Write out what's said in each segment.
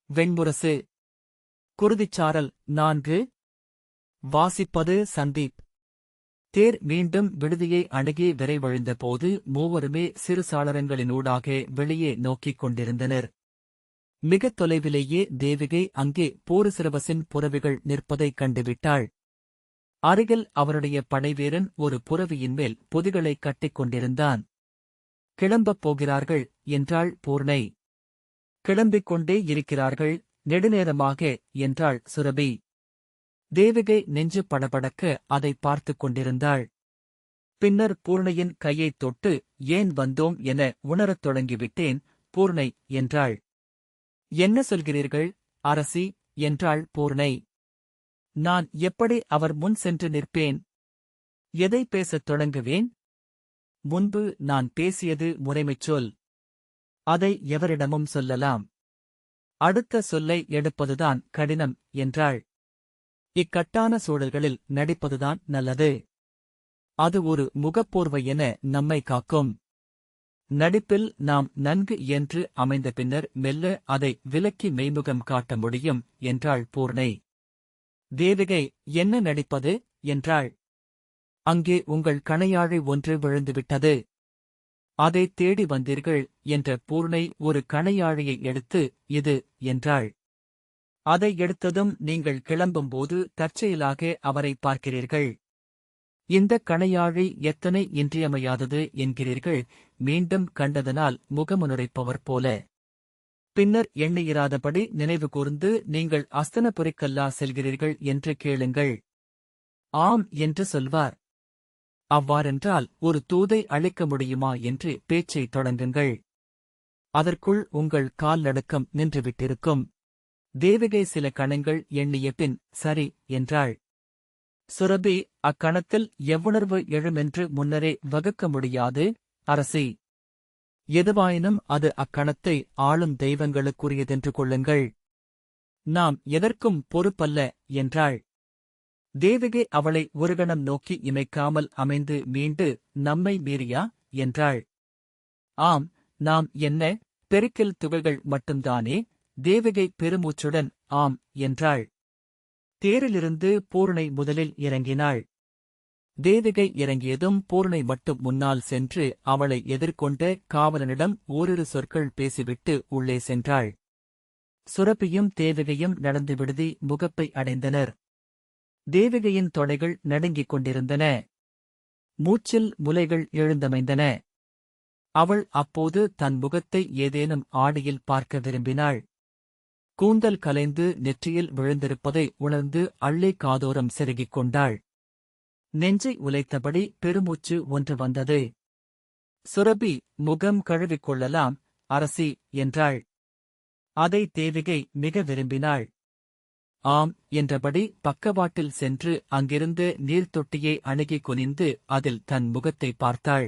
வெண்முரசு. குருதிச்சாரல் 4. வாசிப்பது சந்தீப். தேர் மீண்டும் விடுதியை அணுகி விரைவழிந்தபோது மூவருமே சிறு சாளரங்களினூடாக வெளியே நோக்கிக் கொண்டிருந்தனர். மிகத் தொலைவிலேயே தேவிகை அங்கே போரிசிரவசின் புரவிகள் நிற்பதைக் கண்டுவிட்டாள். அருகில் அவருடைய படைவீரன் ஒரு புரவியின் மேல் பொதிகளைக் கட்டிக் கொண்டிருந்தான். கிளம்பப் போகிறார்கள் என்றாள் பூர்ணை. கிளம்பிக் கொண்டே இருக்கிறார்கள், நெடுநேரமாக என்றாள் சுரபி. தேவிகை நெஞ்சு படபடக்க அதை பார்த்துக் கொண்டிருந்தாள். பின்னர் பூர்ணையின் கையைத் தொட்டு ஏன் வந்தோம் என உணரத் தொடங்கிவிட்டேன் பூர்ணை என்றாள். என்ன சொல்கிறீர்கள் அரசி என்றாள் பூர்ணை. நான் எப்படி அவர் முன் சென்று நிற்பேன்? எதை பேசத் தொடங்குவேன்? முன்பு நான் பேசியது முறைமைச் சொல். அதை எவரிடமும் சொல்லலாம். அடுத்த சொல்லை எடுப்பதுதான் கடினம் என்றாள். இக்கட்டான சூழல்களில் நடிப்பதுதான் நல்லது. அது ஒரு முகப்போர்வை என நம்மை காக்கும். நடிப்பில் நாம் நன்கு இயன்று அமைந்த பின்னர் மெல்ல அதை விலக்கி மெய்முகம் காட்ட முடியும் என்றாள் பூர்ணை. தேவிகை என்ன நடிப்பது என்றாள். அங்கே உங்கள் கணையாழை ஒன்று விழுந்துவிட்டது. அதை தேடி வந்தீர்கள் என்ற பூர்ணை ஒரு கணையாழையை எடுத்து இது என்றாள். அதை எடுத்ததும் நீங்கள் கிளம்பும்போது தற்செயலாக அவரை பார்க்கிறீர்கள். இந்த கணையாழை எத்தனை இன்றியமையாதது என்கிறீர்கள், மீண்டும் கண்டதனால் முகமுனுரைப்பவர் போல. பின்னர் எண்ணியிராதபடி நினைவு கூர்ந்து நீங்கள் அஸ்தனபுரிக்கல்லா செல்கிறீர்கள் என்று கேளுங்கள். ஆம் என்று சொல்வார். அவ்வாறென்றால் ஒரு தூதை அளிக்க முடியுமா என்று பேச்சைத் தொடங்குங்கள். அதற்குள் உங்கள் கால் நடுக்கம் நின்றுவிட்டிருக்கும். தேவிகை சில கணங்கள் எண்ணிய பின் சரி என்றாள். சுரபி அக்கணத்தில் எவ்வுணர்வு எழுமென்று முன்னரே வகுக்க முடியாது அரசி. எதுவாயினும் அது அக்கணத்தை ஆளும் தெய்வங்களுக்குரியதென்று கொள்ளுங்கள். நாம் எதற்கும் பொறுப்பல்ல என்றாள். தேவிகை அவளை ஒரு கணம் நோக்கி இமைக்காமல் அமைந்து மீண்டு நம்மை மீறியா என்றாள். ஆம், நாம் என்ன பெருக்கில் துகள்கள் மட்டும்தானே. தேவிகை பெருமூச்சுடன் ஆம் என்றாள். தேரிலிருந்து பூர்ணை முதலில் இறங்கினாள். தேவிகை இறங்கியதும் பூர்ணை மட்டும் முன்னால் சென்று அவளை எதிர்கொண்ட காவலனிடம் ஓரிரு சொற்கள் பேசிவிட்டு உள்ளே சென்றாள். சுரபியும் தேவிகையும் நடந்து விடுதி முகப்பை அடைந்தனர். தேவிகையின் தொடைகள் நடுங்கிக் கொண்டிருந்தன. மூச்சில் முலைகள் எழுந்தமைந்தன. அவள் அப்போது தன் முகத்தை ஏதேனும் ஆடியில் பார்க்க விரும்பினாள். கூந்தல் கலைந்து நெற்றியில் விழுந்திருப்பதை உணர்ந்து அள்ளி காதோரம் செருகிக் கொண்டாள். நெஞ்சை உலைத்தபடி பெருமூச்சு ஒன்று வந்தது. சுரபி முகம் கழுவிக் கொள்ளலாம் அரசி என்றாள். அதை தேவிகை மிக விரும்பினாள். ஆம் என்றபடி பக்கவாட்டில் சென்று அங்கிருந்து நீர்த்தொட்டியை அணுகி குனிந்து அதில் தன் முகத்தை பார்த்தாள்.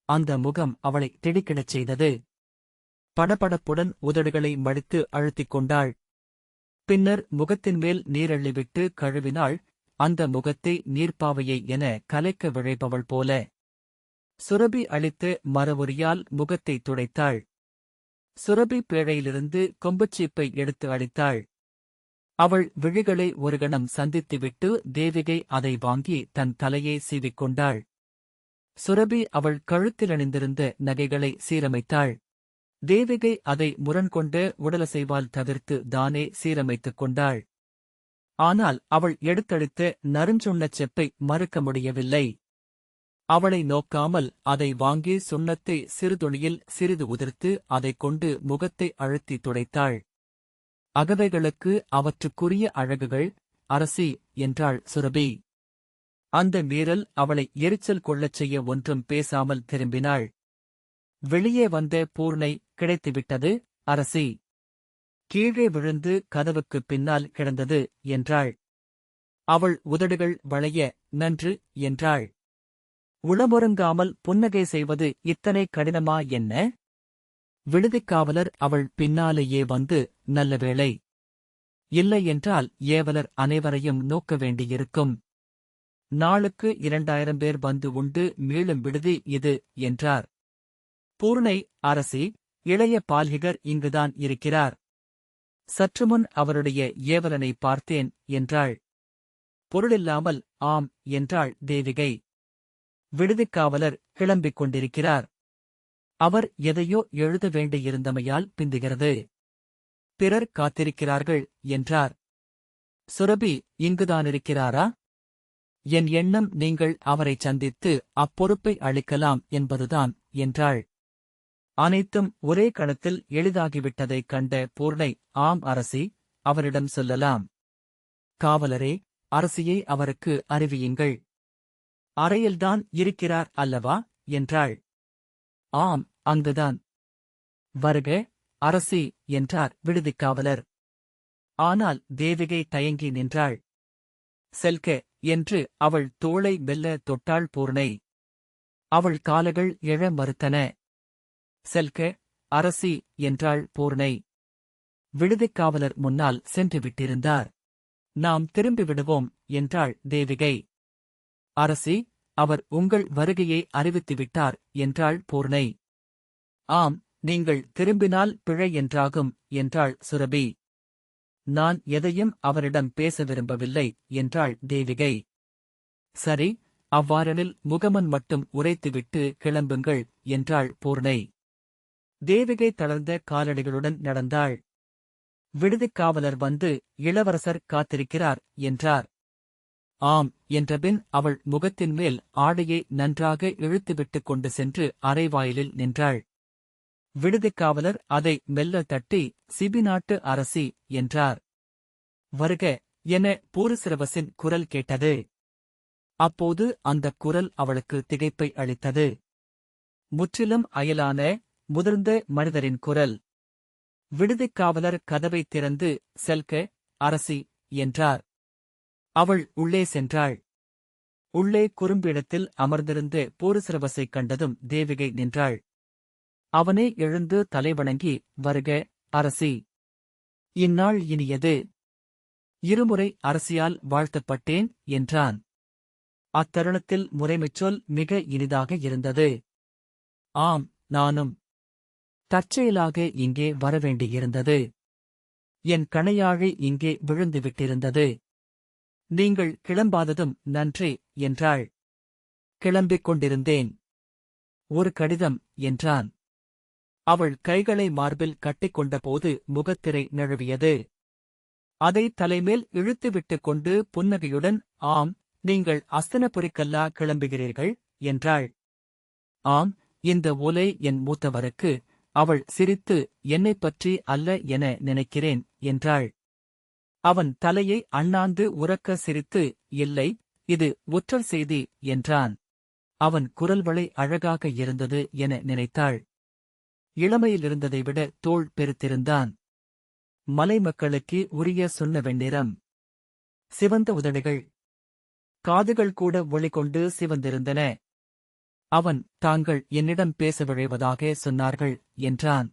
அந்த முகம் அவளை திடுக்கிடச் செய்தது. படபடப்புடன் உதடுகளை மடித்து அழுத்திக் கொண்டாள். பின்னர் முகத்தின் மேல் நீரள்ளிவிட்டு கழுவினாள். அந்த முகத்தை நீர்ப்பாவையை என கலைக்க விழைப்பவள் போல. சுரபி அளித்த மரவுரியால் முகத்தை துடைத்தாள். சுரபி பேழையிலிருந்து கொம்புச்சீப்பை எடுத்து அளித்தாள். அவள் விழிகளை ஒரு கணம் சந்தித்துவிட்டு தேவிகை அதை வாங்கி தன் தலையை சீவிக்கொண்டாள். சுரபி அவள் கழுத்தில் அணிந்திருந்த நகைகளை சீரமைத்தாள். தேவிகை அதை முரண்கொண்ட உடலசைவால் தவிர்த்து தானே சீரமைத்துக் கொண்டாள். ஆனால் அவள் எடுத்தளித்த நறுஞ்சுண்ணச் செப்பை மறுக்க முடியவில்லை. அவளை நோக்காமல் அதை வாங்கி சுண்ணத்தை சிறுதுணியில் சிறிது உதிர்த்து அதைக் கொண்டு முகத்தை அழுத்தி துடைத்தாள். அகவைகளுக்கு அவற்றுக்குரிய அழகுகள் அரசி என்றாள் சுரபி. அந்த மீறல் அவளை எரிச்சல் கொள்ளச் செய்ய ஒன்றும் பேசாமல் திரும்பினாள். வெளியே வந்த பூர்ணை கிடைத்துவிட்டது அரசி. கீழே விழுந்து கதவுக்குப் பின்னால் கிடந்தது என்றாள். அவள் உதடுகள் வளைய நன்று என்றாள். உளமுறங்காமல் புன்னகை செய்வது இத்தனை கடினமா என்ன? விடுதிக்காவலர் அவள் பின்னாலேயே வந்து நல்ல வேளை. இல்லையென்றால் ஏவலர் அனைவரையும் நோக்க வேண்டியிருக்கும். நாளுக்கு 2000 பேர் வந்து உண்டு மீளும் விடுதி இது என்றார். பூர்ணை அரசி, இளைய பால்கிகர் இங்குதான் இருக்கிறார். சற்றுமுன் அவருடைய ஏவலனை பார்த்தேன் என்றாள். பொருளில்லாமல் ஆம் என்றாள் தேவிகை. விடுதிக்காவலர் கிளம்பிக் கொண்டிருக்கிறார். அவர் எதையோ எழுத வேண்டியிருந்தமையால் பிந்துகிறது. பிறர் காத்திருக்கிறார்கள் என்றார். சுரபி இங்குதானிருக்கிறாரா? என் எண்ணம் நீங்கள் அவரைச் சந்தித்து அப்பொறுப்பை அளிக்கலாம் என்பதுதான் என்றாள். அனைத்தும் ஒரே கணத்தில் எளிதாகிவிட்டதைக் கண்ட பூர்ணை, ஆம் அரசி, அவரிடம் சொல்லலாம். காவலரே, அரசியை அவருக்கு அறிவியுங்கள். அறையில்தான் இருக்கிறார் அல்லவா என்றாள். ஆம், அங்குதான். வருக அரசி என்றார் விடுதிக்காவலர். ஆனால் தேவிகை தயங்கி நின்றாள். செல்க என்று அவள் தோளை மெல்ல தொட்டாள் பூர்ணை. அவள் கால்கள் எழ மறுத்தன. செல்க அரசி என்றாள் பூர்ணை. விடுதிக்காவலர் முன்னால் சென்று விட்டிருந்தார். நாம் திரும்பிவிடுவோம் என்றாள் தேவிகை. அரசி, அவர் உங்கள் வருகையை அறிவித்துவிட்டார் என்றாள் பூர்ணை. ஆம், நீங்கள் திரும்பினால் பிழை என்றாகும் என்றாள் சுரபி. நான் எதையும் அவரிடம் பேச விரும்பவில்லை என்றாள் தேவிகை. சரி, அவ்வாறெனில் முகமன் மட்டும் உரைத்துவிட்டு கிளம்புங்கள் என்றாள் பூர்ணை. தேவிகை தளர்ந்த காலடிகளுடன் நடந்தாள். விடுதிக்காவலர் வந்து இளவரசர் காத்திருக்கிறார் என்றார். ஆம் என்றபின் அவள் முகத்தின் மேல் ஆடையை நன்றாக இழுத்துவிட்டுக் கொண்டு சென்று அறைவாயிலில் நின்றாள். விடுதிக்காவலர் அதை மெல்ல தட்டி, சிபி நாட்டு அரசி என்றார். வருக என பூரிசிரவசின் குரல் கேட்டது. அப்போது அந்தக் குரல் அவளுக்கு திகைப்பை அளித்தது. முற்றிலும் அயலான முதிர்ந்த மனிதரின் குரல். விடுதிக்காவலர் கதவைத் திறந்து, செல்க அரசி என்றார். அவள் உள்ளே சென்றாள். உள்ளே குறும்பிடத்தில் அமர்ந்திருந்த பூரிசிரவசைக் கண்டதும் தேவிகை நின்றாள். அவனே எழுந்து தலைவணங்கி, வருக அரசி, இந்நாள் இனியது. இருமுறை அரசியால் வாழ்த்தப்பட்டேன் என்றான். அத்தருணத்தில் முறைமைச்சொல் மிக இனிதாக இருந்தது. ஆம், நானும் தற்செயலாக இங்கே வரவேண்டியிருந்தது. என் கணையாழி இங்கே விழுந்துவிட்டிருந்தது. நீங்கள் கிளம்பாததும் நன்றே என்றாள். கிளம்பிக் கொண்டிருந்தேன். ஒரு கடிதம் என்றான். அவள் கைகளை மார்பில் கட்டிக்கொண்டபோது முகத்திரை நழுவியது. அதை தலைமேல் இழுத்துவிட்டுக் கொண்டு புன்னகையுடன், ஆம், நீங்கள் அஸ்தினபுரிக்கல்லா கிளம்புகிறீர்கள் என்றாள். ஆம், இந்த ஓலை என் மூத்தவருக்கு. அவள் சிரித்து, என்னைப் பற்றி அல்ல என நினைக்கிறேன் என்றாள். அவன் தலையை அண்ணாந்து உரக்க சிரித்து, இல்லை, இது ஒற்றர் செய்தி என்றான். அவன் குரல்வளை அழகாக இருந்தது என நினைத்தாள். இளமையிலிருந்ததை விட தோள் பெருத்திருந்தான். மலைமக்களுக்கு உரிய சொன்ன வெண்ணிறம். சிவந்த உதடுகள். காதுகள் கூட ஒளிகொண்டு சிவந்திருந்தன. அவன், தாங்கள் என்னிடம் பேச விழைவதாக சொன்னார்கள் என்றான்.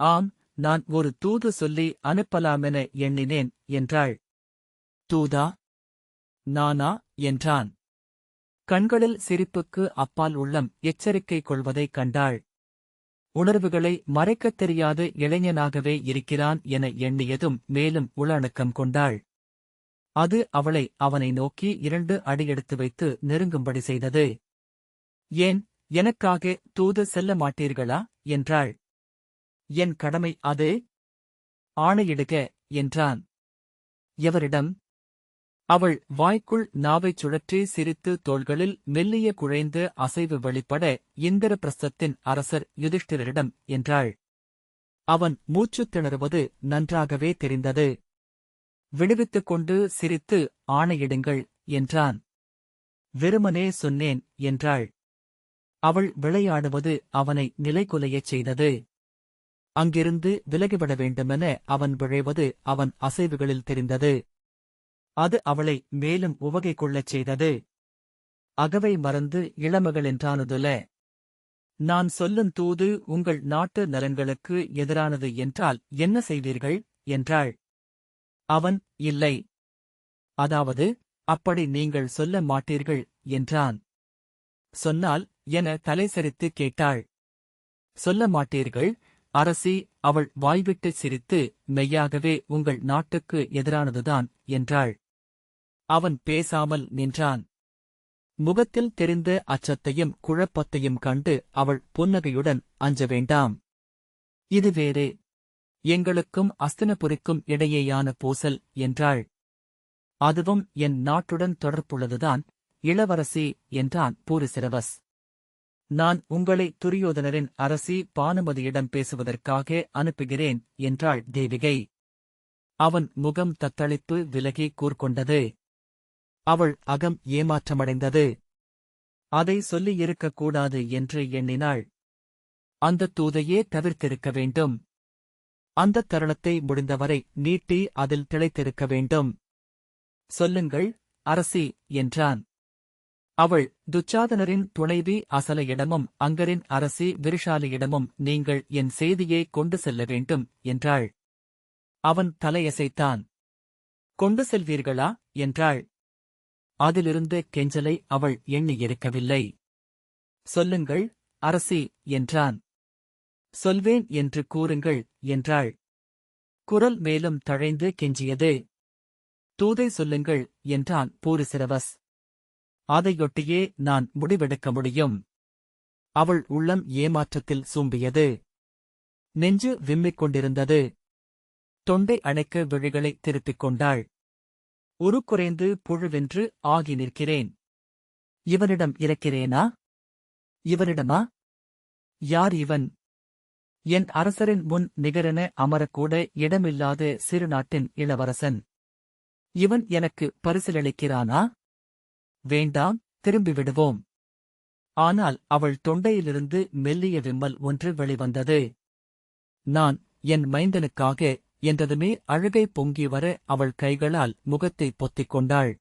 ஆம், நான் ஒரு தூது சொல்லி அனுப்பலாமென எண்ணினேன் என்றாள். தூதா? நானா என்றான். கண்களில் சிரிப்புக்கு அப்பால் உள்ளம் எச்சரிக்கை கொள்வதைக் கண்டாள். உணர்வுகளை மறைக்கத் தெரியாத இளைஞனாகவே இருக்கிறான் என எண்ணியதும் மேலும் உளநக்கம் கொண்டாள். அது அவளை அவனை நோக்கி 2 அடி எடுத்து வைத்து நெருங்கும்படி செய்தது. ஏன், எனக்காக தூது செல்ல மாட்டீர்களா என்றாள். என் கடமை அது. ஆணையிடுக என்றான். எவரிடம்? அவள் வாய்க்குள் நாவைச் சுழற்றி சிரித்து தோள்களில் மெல்லிய குழைந்து அசைவு வெளிப்பட, இந்திரபிரஸ்தத்தின் அரசர் யுதிஷ்டிரரிடம் என்றாள். அவன் மூச்சுத் திணறுவது நன்றாகவே தெரிந்தது. விடுவித்துக் கொண்டு சிரித்து, ஆணையிடுங்கள் என்றான். வெறுமனே சொன்னேன் என்றாள். அவள் விளையாடுவது அவனை நிலைகுலையச் செய்தது. அங்கிருந்து விலகிவிட வேண்டுமென அவன் விழைவது அவன் அசைவுகளில் தெரிந்தது. அது அவளை மேலும் உவகை கொள்ளச் செய்தது. அகவை மறந்து இளமகளென்றானதுல. நான் சொல்லும் தூது உங்கள் நாட்டு நலன்களுக்கு எதிரானது என்றால் என்ன செய்வீர்கள் என்றாள். அவன், இல்லை. அதாவது, அப்படி நீங்கள் சொல்ல மாட்டீர்கள் என்றான். சொன்னால் என தலை சரித்து கேட்டாள். சொல்ல மாட்டீர்கள், அரசி, அவள் வாய்விட்டு சிரித்து, மெய்யாகவே உங்கள் நாட்டுக்கு எதிரானதுதான் என்றாள். அவன் பேசாமல் நின்றான். முகத்தில் தெரிந்த அச்சத்தையும் குழப்பத்தையும் கண்டு அவள் புன்னகையுடன், அஞ்ச வேண்டாம். இது வேறு. எங்களுக்கும் அஸ்தினபுரிக்கும் இடையேயான பூசல் என்றாள். அதுவும் என் நாட்டுடன் தொடர்புள்ளதுதான், இளவரசி என்றான் பூரிசிரவஸ். நான் உங்களை துரியோதனரின் அரசி பானுமதியிடம் பேசுவதற்காக அனுப்புகிறேன் என்றாள் தேவிகை. அவன் முகம் தத்தளிப்பு விலகி கூர்கொண்டது. அவள் அகம் ஏமாற்றமடைந்தது. அதை சொல்லியிருக்கக்கூடாது என்று எண்ணினாள். அந்தத் தூதையே தவிர்த்திருக்க வேண்டும். அந்தத் தருணத்தை முடிந்தவரை நீட்டி அதில் திளைத்திருக்க வேண்டும். சொல்லுங்கள், அரசி என்றான். அவள் துச்சாதனரின் துணைவி அசலையிடமும் அங்கரின் அரசி விருஷாலியிடமும் நீங்கள் என் செய்தியை கொண்டு செல்ல வேண்டும் என்றாள். அவன் தலையசைத்தான். கொண்டு செல்வீர்களா என்றாள். அதிலிருந்த கெஞ்சலை அவள் எண்ணியிருக்கவில்லை. சொல்லுங்கள், அரசி என்றான். சொல்வேன் என்று கூறுங்கள் என்றாள். குரல் மேலும் தழைந்து கெஞ்சியது. தூதை சொல்லுங்கள் என்றான் பூரிசிரவஸ். அதையொட்டியே நான் முடிவெடுக்க முடியும். அவள் உள்ளம் ஏமாற்றத்தில் சூம்பியது. நெஞ்சு விம்மிக் கொண்டிருந்தது. தொண்டை அணைக்க விழிகளை திருப்பிக் கொண்டாள். உருக்குறைந்து புழுவென்று ஆகி நிற்கிறேன். இவனிடம் இருக்கிறேனா? இவனிடமா? யார் இவன்? என் அரசரின் முன் நிகரென அமரக்கூட இடமில்லாத சிறுநாட்டின் இளவரசன். இவன் எனக்கு பரிசிலளிக்கிறானா? வேண்டாம், திரும்பிவிடுவோம். ஆனால் அவள் தொண்டையிலிருந்து மெல்லிய விம்மல் ஒன்று வெளிவந்தது. நான் என் மைந்தனுக்காக என்றதுமே அழுகை பொங்கி வர அவள் கைகளால் முகத்தை பொத்திக் கொண்டாள்.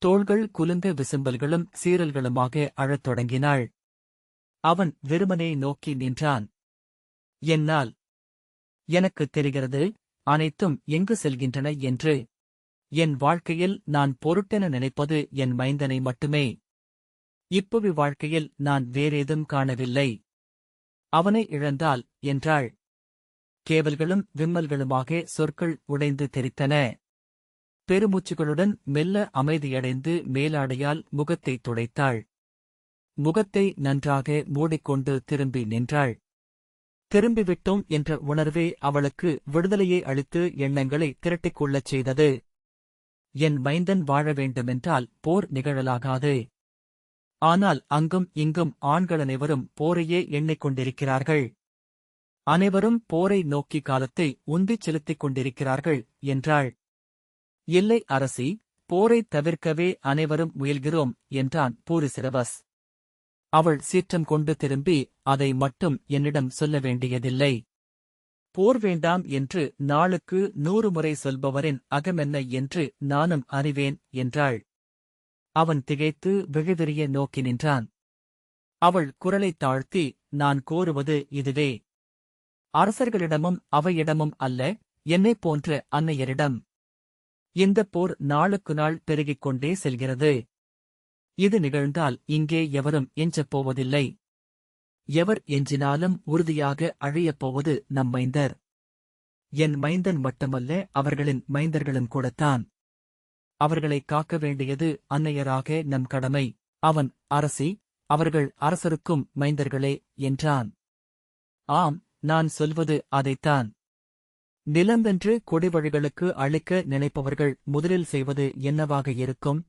தோள்கள் குலுங்க விசும்பல்களும் சீறல்களுமாக அழத் தொடங்கினாள். அவன் வெறுமனே நோக்கி நின்றான். என்னால் எனக்குத் தெரிகிறது, அனைத்தும் எங்கு செல்கின்றன என்று. என் வாழ்க்கையில் நான் பொருட்டென நினைப்பது என் மைந்தனை மட்டுமே. இப்புவி வாழ்க்கையில் நான் வேறேதும் காணவில்லை. அவனை இழந்தால் என்றாள். கேவல்களும் விம்மல்களுமாக சொற்கள் உடைந்து தெரித்தன. பெருமூச்சுகளுடன் மெல்ல அமைதியடைந்து மேலாடையால் முகத்தை துடைத்தாள். முகத்தை நன்றாக மூடிக்கொண்டு திரும்பி நின்றாள். திரும்பிவிட்டோம் என்ற உணர்வே அவளுக்கு விடுதலையை அளித்து எண்ணங்களை திரட்டிக்கொள்ளச் செய்தது. என் மைந்தன் வாழ வேண்டுமென்றால் போர் நிகழலாகாது. ஆனால் அங்கும் இங்கும் ஆண்கள் அனைவரும் போரையே எண்ணிக்கொண்டிருக்கிறார்கள். அனைவரும் போரை நோக்கி காலத்தை உந்திச் செலுத்திக் கொண்டிருக்கிறார்கள் என்றாள். இல்லை அரசி, போரைத் தவிர்க்கவே அனைவரும் முயல்கிறோம் என்றான் பூரிசிரவஸ். அவள் சீற்றம் கொண்டு திரும்பி, அதை மட்டும் என்னிடம் சொல்ல வேண்டியதில்லை. போர் வேண்டாம் என்று நாளுக்கு 100 முறை சொல்பவரின் அகமென்ன என்று நானும் அறிவேன் என்றாள். அவன் திகைத்து விழிவிரிய நோக்கி நின்றான். அவள் குரலைத் தாழ்த்தி, நான் கோருவது இதுவே. அரசர்களிடமும் அவையிடமும் அல்ல, என்னைப் போன்ற அன்னையரிடம். இந்தப் போர் நாளுக்கு நாள் பெருகிக் கொண்டே செல்கிறது. இது நிகழ்ந்தால் இங்கே எவரும் எஞ்சப் போவதில்லை. எவர் எஞ்சினாலும் உறுதியாக அழியப் போவது நம் மைந்தர். என் மைந்தன் மட்டுமல்ல, அவர்களின் மைந்தர்களும் கூடத்தான். அவர்களைக் காக்க வேண்டியது அன்னையராக நம் கடமை. அவன், அரசி, அவர்கள் அரசருக்கும் மைந்தர்களே என்றான். ஆம், நான் சொல்வது அதைத்தான். நிலமென்று கொடிவழிகளுக்கு அளிக்க நினைப்பவர்கள் முதலில் செய்வது என்னவாக இருக்கும்?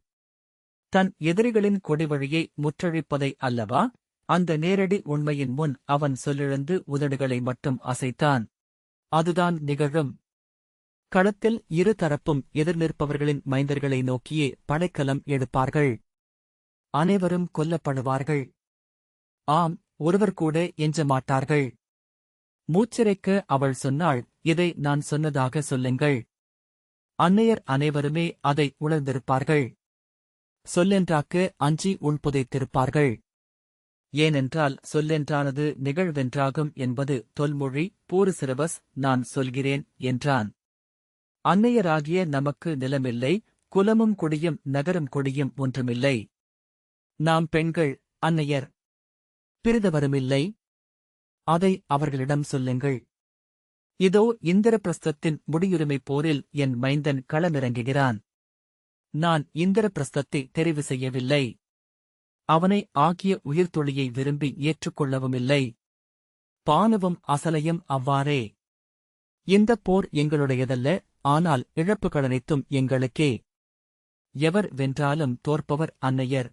தன் எதிரிகளின் கொடிவழியை முற்றழிப்பதை அல்லவா? அந்த நேரடி உண்மையின் முன் அவன் சொல்லிழந்து உதடுகளை மட்டும் அசைத்தான். அதுதான் நிகழும். களத்தில் இரு தரப்பும் எதிர்நிற்பவர்களின் மைந்தர்களை நோக்கியே படைக்கலம் எடுப்பார்கள். அனைவரும் கொல்லப்படுவார்கள். ஆம், ஒருவர் கூட எஞ்ச மாட்டார்கள். மூச்சிறைக்க அவள் சொன்னாள், இதை நான் சொன்னதாக சொல்லுங்கள். அன்னையர் அனைவருமே அதை உணர்ந்திருப்பார்கள். சொல்லென்றாக்க அஞ்சி உள்புதைத்திருப்பார்கள். ஏனென்றால் சொல்லென்றானது நிகழ்வென்றாகும் என்பது தொல்மொழி. பூரிசிரவஸ், நான் சொல்கிறேன் என்றான். அன்னையராகிய நமக்கு நிலமில்லை, குலமும் குடியும் நகரும் கொடியும் ஒன்றுமில்லை. நாம் பெண்கள், அன்னையர். பிரிதவருமில்லை. அதை அவர்களிடம் சொல்லுங்கள். இதோ இந்திரபிரஸ்தத்தின் முடியுரிமை போரில் என் மைந்தன் களமிறங்குகிறான். நான் இந்திரபிரஸ்தத்தை தெரிவு செய்யவில்லை. அவனை ஆகிய உயிர்த்தொழியை விரும்பி ஏற்றுக்கொள்ளவுமில்லை. பானுவும் அசலையும் அவ்வாறே. இந்தப் போர் எங்களுடையதல்ல, ஆனால் இழப்புகளனைத்தும் எங்களுக்கே. எவர் வென்றாலும் தோற்பவர் அன்னையர்.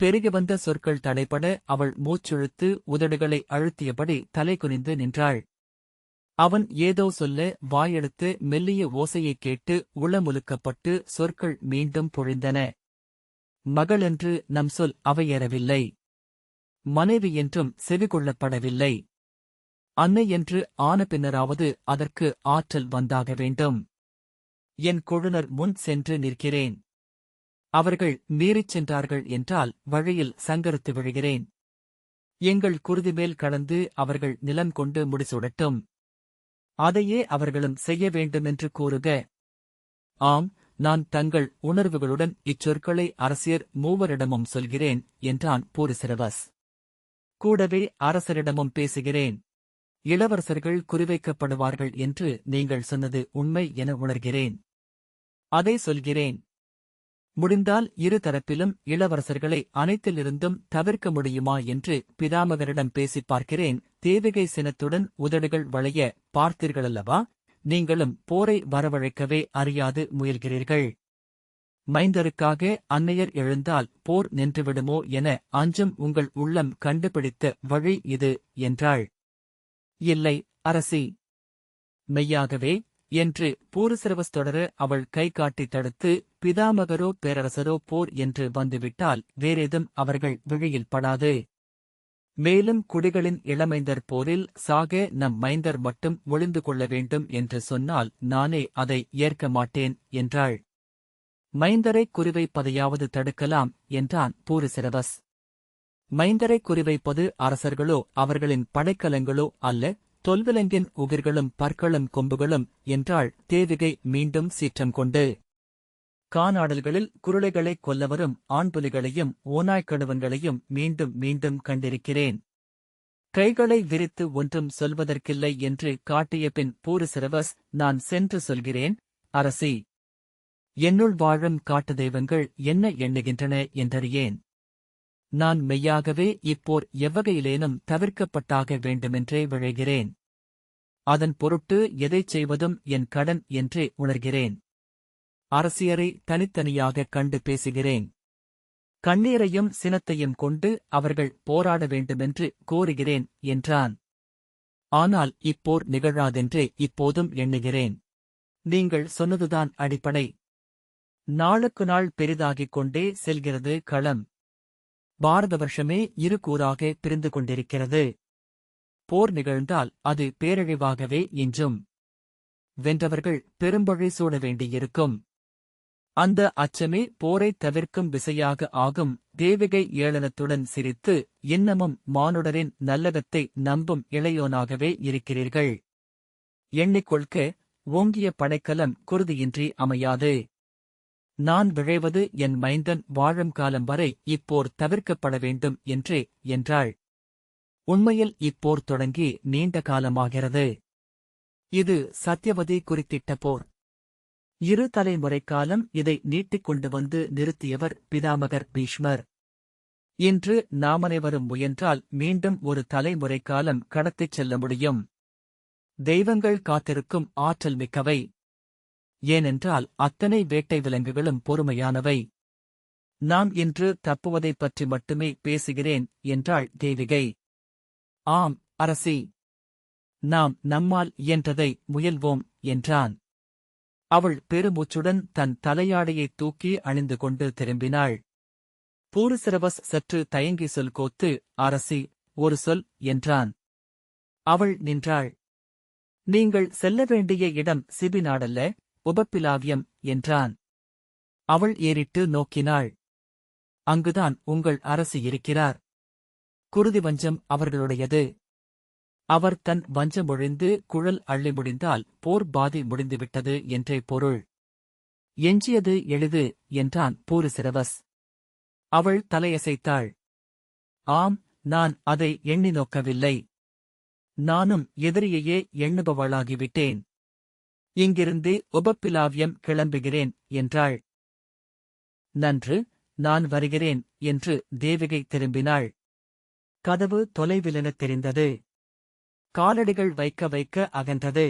பெருகி வந்த சொற்கள் தடைபட அவள் மூச்சிழுத்து உதடுகளை அழுத்தியபடி தலை குனிந்து நின்றாள். அவன் ஏதோ சொல்ல வாயெடுத்து மெல்லிய ஓசையைக் கேட்டு உளமுலுக்கப்பட்டு சொற்கள் மீண்டும் பொழிந்தன. மகளென்று நம் சொல் அவையேறவில்லை. மனைவி என்றும் செவிகொள்ளப்படவில்லை. அன்னை என்று ஆன பின்னராவது அதற்கு ஆற்றல் வந்தாக வேண்டும். என் கொழுனர் முன் சென்று நிற்கிறேன். அவர்கள் மீறிச் சென்றார்கள் என்றால் வழியில் சங்கரித்து விழுகிறேன். எங்கள் குருதிமேல் கடந்து அவர்கள் நிலம் கொண்டு முடிசூடட்டும். அதையே அவர்களும் செய்ய வேண்டுமென்று கூறுக. ஆம், நான் தங்கள் உணர்வுகளுடன் இச்சொற்களை அரசியர் மூவரிடமும் சொல்கிறேன் என்றான் பூரிசிரவஸ். கூடவே அரசரிடமும் பேசுகிறேன். இளவரசர்கள் குறிவைக்கப்படுவார்கள் என்று நீங்கள் சொன்னது உண்மை என உணர்கிறேன். அதை சொல்கிறேன். முடிந்தால் இரு தரப்பிலும் இளவரசர்களை அனைத்திலிருந்தும் தவிர்க்க முடியுமா என்று பிதாமகரிடம் பேசிப் பார்க்கிறேன். தேவிகை சினத்துடன் உதடுகள் வளைய பார்த்தீர்களல்லவா? நீங்களும் போரை வரவழைக்கவே அறியாது முயல்கிறீர்கள். மைந்தருக்காக அன்னையர் எழுந்தால் போர் நின்றுவிடுமோ என அஞ்சும் உங்கள் உள்ளம் கண்டுபிடித்த வழி இது என்றாள். இல்லை, அரசி. மெய்யாகவே என்று பூரிசிரவஸ் தொடர அவள் கை காட்டி தடுத்து, பிதாமகரோ பேரரசரோ போர் என்று வந்துவிட்டால் வேறேதும் அவர்கள் விழியில் படாது. மேலும் குடிகளின் இளமைந்தர் போரில் சாக நம் மைந்தர் மட்டும் ஒளிந்து கொள்ள வேண்டும் என்று சொன்னால் நானே அதை ஏற்க மாட்டேன் என்றாள். மைந்தரை குறிவைப்பதையாவது தடுக்கலாம் என்றான் பூரிசிரவஸ். மைந்தரை குறிவைப்பது அரசர்களோ அவர்களின் படைக்கலங்களோ அல்ல, தொல்விலங்கின் உகிர்களும் பற்களும் கொம்புகளும் என்றாள் தேவிகை மீண்டும் சீற்றம் கொண்டு. கானாடல்களில் குருளைகளைக் கொல்லவரும் ஆண்புலிகளையும் ஓநாய்க்கணுவன்களையும் மீண்டும் மீண்டும் கண்டிருக்கிறேன். கைகளை விரித்து ஒன்றும் சொல்வதற்கில்லை என்று காட்டிய பின் பூரிசிரவஸ், நான் சென்று சொல்கிறேன், அரசி. என்னுள் வாழும் காட்டு தெய்வங்கள் என்ன எண்ணுகின்றன என்றறியேன். நான் மெய்யாகவே இப்போர் எவ்வகையிலேனும் தவிர்க்கப்பட்டாக வேண்டுமென்றே விழைகிறேன். அதன் பொருட்டு எதைச் செய்வதும் என் கடன் என்றே உணர்கிறேன். அரசியரை தனித்தனியாகக் கண்டு பேசுகிறேன். கண்ணீரையும் சினத்தையும் கொண்டு அவர்கள் போராட வேண்டுமென்று கோருகிறேன் என்றான். ஆனால் இப்போர் நிகழாதென்றே இப்போதும் எண்ணுகிறேன். நீங்கள் சொன்னதுதான் அடிப்படை. நாளுக்கு நாள் பெரிதாகிக் கொண்டே செல்கிறது களம். பாரத வருஷமே இரு கூறாக பிரிந்து கொண்டிருக்கிறது. போர் நிகழ்ந்தால் அது பேரழிவாகவே இன்றும். வென்றவர்கள் பெரும்பழி சூட வேண்டியிருக்கும். அந்த அச்சமே போரைத் தவிர்க்கும் விசையாக ஆகும். தேவிகை ஏளனத்துடன் சிரித்து, இன்னமும் மானுடரின் நல்லகத்தை நம்பும் இளையோனாகவே இருக்கிறீர்கள். எண்ணிக்கொள்க, ஓங்கிய படைக்கலம் குருதியின்றி அமையாது. நான் விழைவது என் மைந்தன் வாழும் காலம் வரை இப்போர் தவிர்க்கப்பட வேண்டும் என்றே என்றாள். உண்மையில் இப்போர் தொடங்கி நீண்ட காலமாகிறது. இது சத்யவதி குறித்திட்ட போர். இரு தலைமுறை காலம் இதை நீட்டிக் கொண்டு வந்து நிறுத்தியவர் பிதாமகர் பீஷ்மர். இன்று நாமனைவரும் முயன்றால் மீண்டும் ஒரு தலைமுறை காலம் கடத்திச் செல்ல முடியும். தெய்வங்கள் காத்திருக்கும் ஆற்றல் மிக்கவை. ஏனென்றால் அத்தனை வேட்டை விலங்குகளும் பொறுமையானவை. நாம் இன்று தப்புவதைப் பற்றி மட்டுமே பேசுகிறேன் என்றாள் தேவிகை. ஆம், அரசி. நாம் நம்மால் இயன்றதை முயல்வோம் என்றான். அவள் பெருமூச்சுடன் தன் தலையாடையைத் தூக்கி அணிந்து கொண்டு திரும்பினாள். பூரிசிரவஸ் சற்று தயங்கி சொல் கோத்து, அரசி, ஒரு சொல் என்றான். அவள் நின்றாள். நீங்கள் செல்ல வேண்டிய இடம் சிபி நாடல்ல, உபப்பிலாவியம் என்றான். அவள் ஏறிட்டு நோக்கினாள். அங்குதான் உங்கள் அரசி இருக்கிறார். குருதி வஞ்சம் அவர்களுடையது. அவர் தன் வஞ்சமொழிந்து குழல் அள்ளி முடிந்தால் போர் பாதி முடிந்துவிட்டது என்றே பொருள். எஞ்சியது எளிது என்றான் பூரிசிரவஸ். அவள் தலையசைத்தாள். ஆம், நான் அதை எண்ணி நோக்கவில்லை. நானும் எதிரியையே எண்ணுபவளாகிவிட்டேன். இங்கிருந்தே உபப்பிலாவியம் கிளம்புகிறேன் என்றாள். நன்று, நான் வருகிறேன் என்று தேவிகை திரும்பினாள். கதவு தொலைவிலெனத் தெரிந்தது. காலடிகள் வைக்க வைக்க அகன்றது.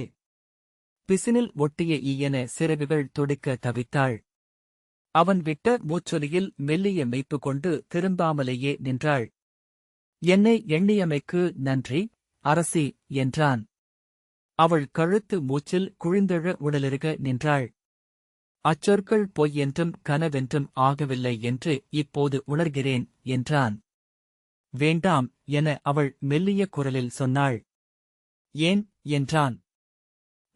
பிசினில் ஒட்டிய ஈயன சிறகுகள் துடிக்க தவித்தாள். அவன் விட்ட மூச்சொலியில் மெல்லிய மெய்ப்பு கொண்டு திரும்பாமலேயே நின்றாள். என்னை எண்ணியமைக்கு நன்றி, அரசி என்றான். அவள் கழுத்து மூச்சில் குழிந்தெழ உடலிருக நின்றாள். அச்சொற்கள் பொய் என்றும் கனவென்றும் ஆகவில்லை என்று இப்போது உணர்கிறேன் என்றான். வேண்டாம் என அவள் மெல்லிய குரலில் சொன்னாள். ஏன் என்றான்.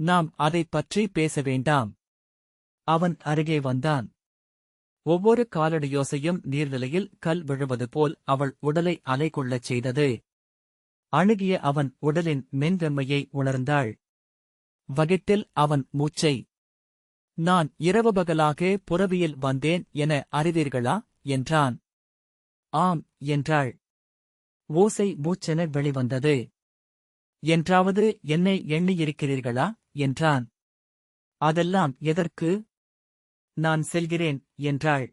நாம் அதைப் பற்றி பேச வேண்டாம். அவன் அருகே வந்தான். ஒவ்வொரு காலடியோசையும் நீர்நிலையில் கல் விழுவது போல் அவள் உடலை அலைகொள்ளச் செய்தது. அணுகிய அவன் உடலின் மென்வெம்மையை உணர்ந்தாள். வகிட்டில் அவன் மூச்சை. நான் இரவுபகலாக புறவியில் வந்தேன் என அறிவீர்களா என்றான். ஆம் என்றாள். ஓசை மூச்சென வெளிவந்தது. என்றாவது என்னை எண்ணியிருக்கிறீர்களா என்றான். அதெல்லாம் எதற்கு? நான் செல்கிறேன் என்றாள்.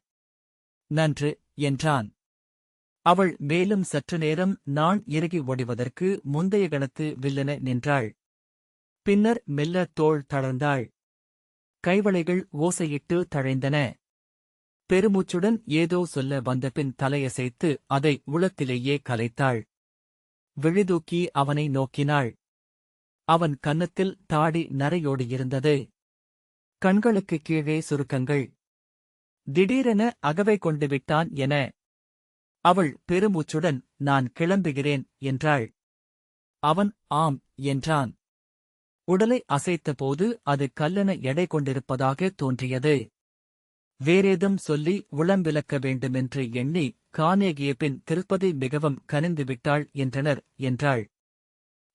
நன்று என்றான். அவள் மேலும் சற்று நேரம் நான் இறுகி ஓடிவதற்கு முந்தைய கணத்து வில்லென நின்றாள். பின்னர் மெல்ல தோள் தளர்ந்தாள். கைவளைகள் ஓசையிட்டு தழைந்தன. பெருமூச்சுடன் ஏதோ சொல்ல வந்தபின் தலையசைத்து அதை உளத்திலேயே கலைத்தாள். விழிதூக்கி அவனை நோக்கினாள். அவன் கன்னத்தில் தாடி நரையோடியிருந்தது. கண்களுக்குக் கீழே சுருக்கங்கள். திடீரென அகவை கொண்டு விட்டான் என. அவள் பெருமூச்சுடன் நான் கிளம்புகிறேன் என்றாள். அவன் ஆம் என்றான். உடலை அசைத்தபோது அது கல்லென எடை கொண்டிருப்பதாக தோன்றியது. வேறேதும் சொல்லி உளம்பிளக்க வேண்டுமென்று எண்ணி கானேகிய பின் திருப்பதி மிகவும் கனிந்துவிட்டாள் என்றனர் என்றாள்.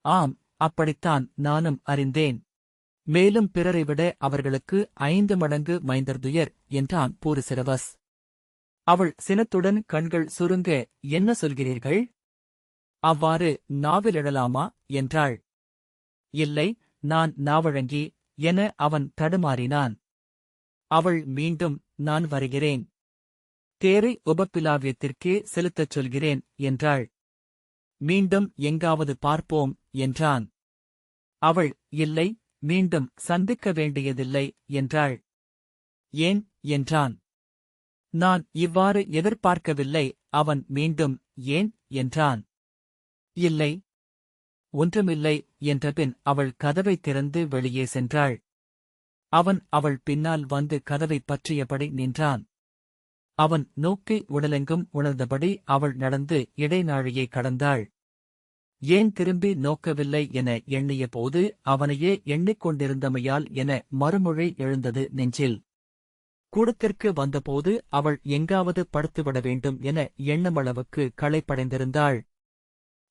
ஆம், அப்படித்தான் நானும் அறிந்தேன். மேலும் பிறரைவிட அவர்களுக்கு 5 மடங்கு மைந்தர்துயர் என்றான் பூரிசிரவஸ். அவள் சினத்துடன் கண்கள் சுருங்க என்ன சொல்கிறீர்கள்? அவ்வாறு நாவிலெழலாமா என்றாள். இல்லை, நான் நாவழங்கி என அவன் தடுமாறினான். அவள் மீண்டும் நான் வருகிறேன். தேரை உபப்பிலாவியத்திற்கே செலுத்தச் சொல்கிறேன் என்றாள். மீண்டும் எங்காவது பார்ப்போம் என்றான். அவள் இல்லை, மீண்டும் சந்திக்க வேண்டியதில்லை என்றாள். ஏன் என்றான். நான் இவ்வாறு எதிர்பார்க்கவில்லை. அவன் மீண்டும் ஏன் என்றான். இல்லை, ஒன்றுமில்லை என்றபின் அவள் கதவை திறந்து வெளியே சென்றாள். அவன் அவள் பின்னால் வந்து கதவைப் பற்றியபடி நின்றான். அவன் நோக்கி உடலெங்கும் உணர்ந்தபடி அவள் நடந்து இடைநாழியை கடந்தாள். ஏன் திரும்பி நோக்கவில்லை என எண்ணிய போது அவனையே எண்ணிக்கொண்டிருந்தமையால் என மறுமொழி எழுந்தது நெஞ்சில். கூடத்திற்கு வந்தபோது அவள் எங்காவது படுத்துவிட வேண்டும் என எண்ணமளவுக்கு களைப்படைந்திருந்தாள்.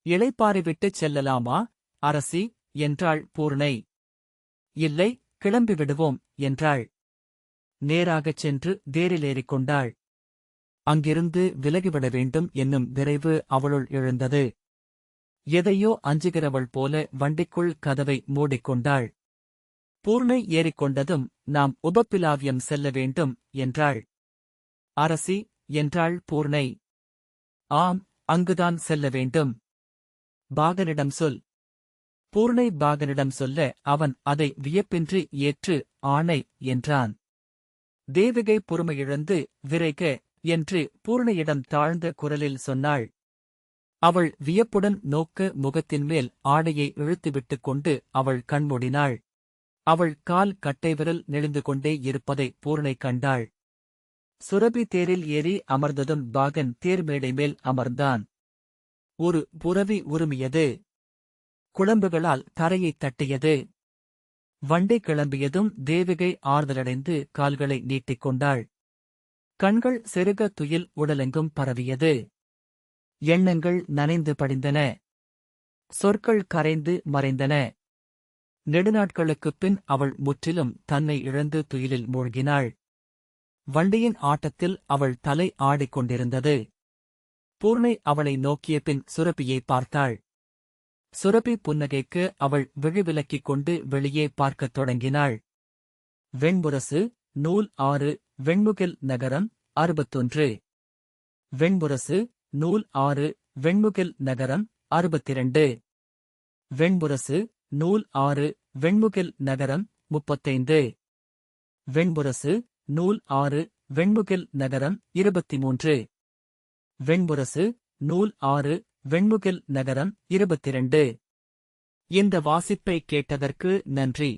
இளைப்பாறிவிட்டுச் செல்லலாமா அரசி என்றாள் பூர்ணை. இல்லை, கிளம்பிவிடுவோம் என்றாள். நேராகச் சென்று தேரிலேறிக் கொண்டாள். அங்கிருந்து விலகிவிட வேண்டும் என்னும் விரைவு அவளுள் எழுந்தது. எதையோ அஞ்சுகிறவள் போல வண்டிக்குள் கதவை மூடிக்கொண்டாள். பூர்ணை ஏறிக்கொண்டதும் நாம் உபப்பிலாவியம் செல்ல வேண்டும் என்றாள். அரசி என்றாள் பூர்ணை. ஆம், அங்குதான் செல்ல வேண்டும். பாகனிடம் சொல். பூர்ணை பாகனிடம் சொல்ல அவன் அதை வியப்பின்றி ஏற்று ஆணை என்றான். தேவிகை பொறுமையிழந்து விரைக என்று பூர்ணையிடம் தாழ்ந்த குரலில் சொன்னாள். அவள் வியப்புடன் நோக்க முகத்தின் மேல் ஆடையை இழுத்துவிட்டுக் கொண்டு அவள் கண்மூடினாள். அவள் கால் கட்டைவிரல் நெளிந்து கொண்டே இருப்பதை பூர்ணை கண்டாள். சுரபி தேரில் ஏறி அமர்ந்ததும் பாகன் தேர்மேடை மேல் அமர்ந்தான். ஒரு புரவி உருமியது. குளம்புகளால் தரையைத் தட்டியது. வண்டி கிளம்பியதும் தேவிகை ஆறுதலடைந்து கால்களை நீட்டிக் கொண்டாள். கண்கள் செருக துயில் உடலெங்கும் பரவியது. எண்ணங்கள் நனைந்து படிந்தன. சொற்கள் கரைந்து மறைந்தன. நெடுநாட்களுக்குப் பின் அவள் முற்றிலும் தன்னை இழந்து துயிலில் மூழ்கினாள். வண்டியின் ஆட்டத்தில் அவள் தலை ஆடிக்கொண்டிருந்தது. பூர்ணை அவளை நோக்கிய பின் சுரபியை பார்த்தாள். சுரபி புன்னகைக்கு அவள் விழிவிலக்கிக் கொண்டு வெளியே பார்க்கத் தொடங்கினாள். வெண்முரசு, நூல் 6, வெண்முகில் நகரம், 61. வெண்முரசு, நூல் 6, வெண்முகில் நகரம், 62. வெண்முரசு, நூல் 6, வெண்முகில் நகரம், 35. வெண்முரசு, நூல் 6, வெண்முகில் நகரம், 23. வெண்முரசு, நூல் 6, வெண்முகில் நகரம், 22. இந்த வாசிப்பை கேட்டதற்கு நன்றி.